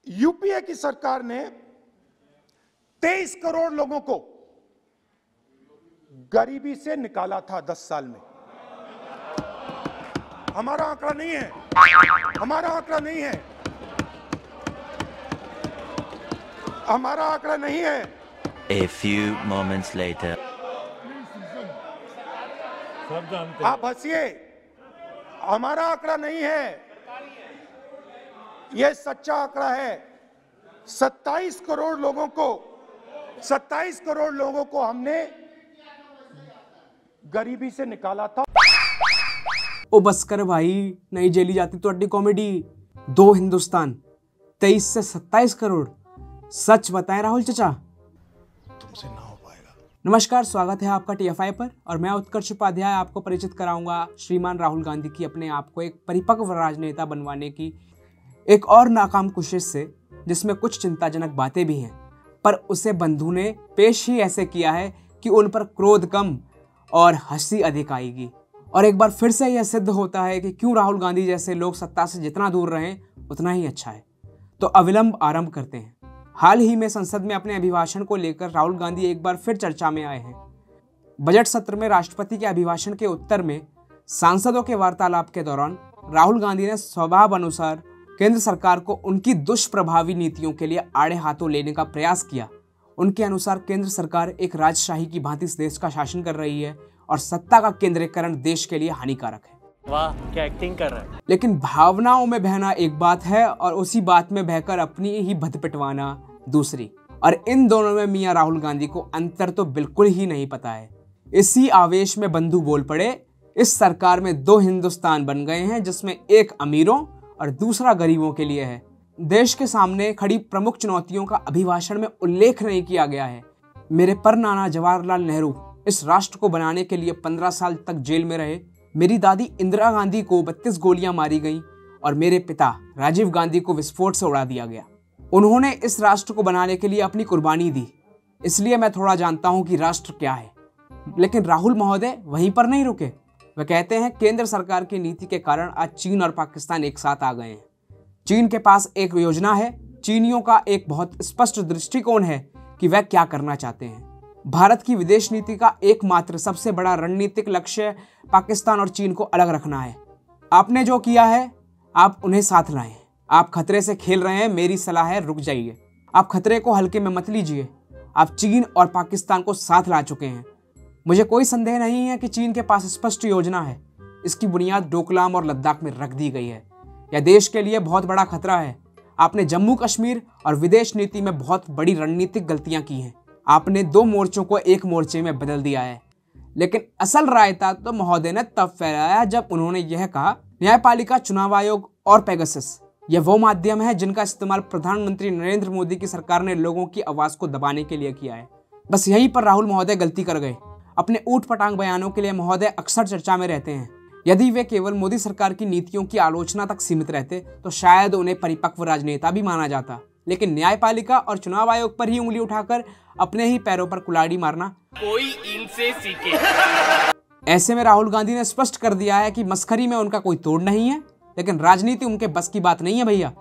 UPA की सरकार ने 23 करोड़ लोगों को गरीबी से निकाला था 10 साल में। हमारा आंकड़ा नहीं है, हमारा आंकड़ा नहीं है, हमारा आंकड़ा नहीं है। A few moments later. आप हंसिए, हमारा आंकड़ा नहीं है, यह सच्चा आंकड़ा है। 27 करोड़ लोगों को हमने गरीबी से निकाला था। ओ बस कर भाई, नहीं झेली जाती तो अड्डी कॉमेडी। 2 हिंदुस्तान 23 से 27 करोड़, सच बताएं राहुल चचा? तुमसे ना हो पाएगा। नमस्कार, स्वागत है आपका TFI पर और मैं उत्कर्ष उपाध्याय आपको परिचित कराऊंगा श्रीमान राहुल गांधी की अपने आप को एक परिपक्व राजनेता बनवाने की एक और नाकाम कोशिश से, जिसमें कुछ चिंताजनक बातें भी हैं, पर उसे बंधु ने पेश ही ऐसे किया है कि उन पर क्रोध कम और हंसी अधिक आएगी। और एक बार फिर से यह सिद्ध होता है कि क्यों राहुल गांधी जैसे लोग सत्ता से जितना दूर रहें उतना ही अच्छा है। तो अविलंब आरंभ करते हैं। हाल ही में संसद में अपने अभिभाषण को लेकर राहुल गांधी एक बार फिर चर्चा में आए हैं। बजट सत्र में राष्ट्रपति के अभिभाषण के उत्तर में सांसदों के वार्तालाप के दौरान राहुल गांधी ने स्वभाव अनुसार केंद्र सरकार को उनकी दुष्प्रभावी नीतियों के लिए आड़े हाथों लेने का प्रयास किया। उनके अनुसार केंद्र सरकार एक राजशाही की भांति इस देश का शासन कर रही है और सत्ता का केंद्रीकरण देश के लिए हानिकारक है। वाह, क्या एक्टिंग कर रहा है। लेकिन भावनाओं में बहना एक बात है और उसी बात में बहकर अपनी ही भद पिटवाना दूसरी। और इन दोनों में मियां राहुल गांधी को अंतर तो बिल्कुल ही नहीं पता है। इसी आवेश में बंधु बोल पड़े, इस सरकार में 2 हिंदुस्तान बन गए हैं, जिसमें एक अमीरों और दूसरा गरीबों के लिए है। देश के सामने खड़ी प्रमुख चुनौतियों का अभिभाषण में उल्लेख नहीं किया गया है। मेरे परनाना जवाहरलाल नेहरू इस राष्ट्र को बनाने के लिए 15 साल तक जेल में रहे। मेरी दादी इंदिरा गांधी को 32 गोलियां मारी गईं और मेरे पिता राजीव गांधी को विस्फोट से उड़ा दिया गया। उन्होंने इस राष्ट्र को बनाने के लिए अपनी कुर्बानी दी, इसलिए मैं थोड़ा जानता हूं कि राष्ट्र क्या है। लेकिन राहुल महोदय वहीं पर नहीं रुके। वह कहते हैं केंद्र सरकार की नीति के कारण आज चीन और पाकिस्तान एक साथ आ गए हैं। चीन के पास एक योजना है, चीनियों का एक बहुत स्पष्ट दृष्टिकोण है कि वह क्या करना चाहते हैं। भारत की विदेश नीति का एकमात्र सबसे बड़ा रणनीतिक लक्ष्य पाकिस्तान और चीन को अलग रखना है। आपने जो किया है, आप उन्हें साथ लाएं। आप खतरे से खेल रहे हैं, मेरी सलाह है रुक जाइए। आप खतरे को हल्के में मत लीजिए। आप चीन और पाकिस्तान को साथ ला चुके हैं। मुझे कोई संदेह नहीं है कि चीन के पास स्पष्ट योजना है। इसकी बुनियाद डोकलाम और लद्दाख में रख दी गई है। यह देश के लिए बहुत बड़ा खतरा है। आपने जम्मू कश्मीर और विदेश नीति में बहुत बड़ी रणनीतिक गलतियां की हैं। आपने 2 मोर्चों को एक मोर्चे में बदल दिया है। लेकिन असल रायता तो महोदय ने तब फैलाया जब उन्होंने यह कहा, न्यायपालिका, चुनाव आयोग और पेगासस यह वो माध्यम है जिनका इस्तेमाल प्रधानमंत्री नरेंद्र मोदी की सरकार ने लोगों की आवाज को दबाने के लिए किया है। बस यहीं पर राहुल महोदय गलती कर गए। अपने ऊट पटांग बयानों के लिए महोदय अक्सर चर्चा में रहते हैं। यदि वे केवल मोदी सरकार की नीतियों की आलोचना तक सीमित रहते तो शायद उन्हें परिपक्व राजनेता भी माना जाता। लेकिन न्यायपालिका और चुनाव आयोग पर ही उंगली उठाकर अपने ही पैरों पर कुल्हाड़ी मारना कोई इनसे सीखे। ऐसे में राहुल गांधी ने स्पष्ट कर दिया है कि मस्खरी में उनका कोई तोड़ नहीं है। लेकिन राजनीति उनके बस की बात नहीं है भैया।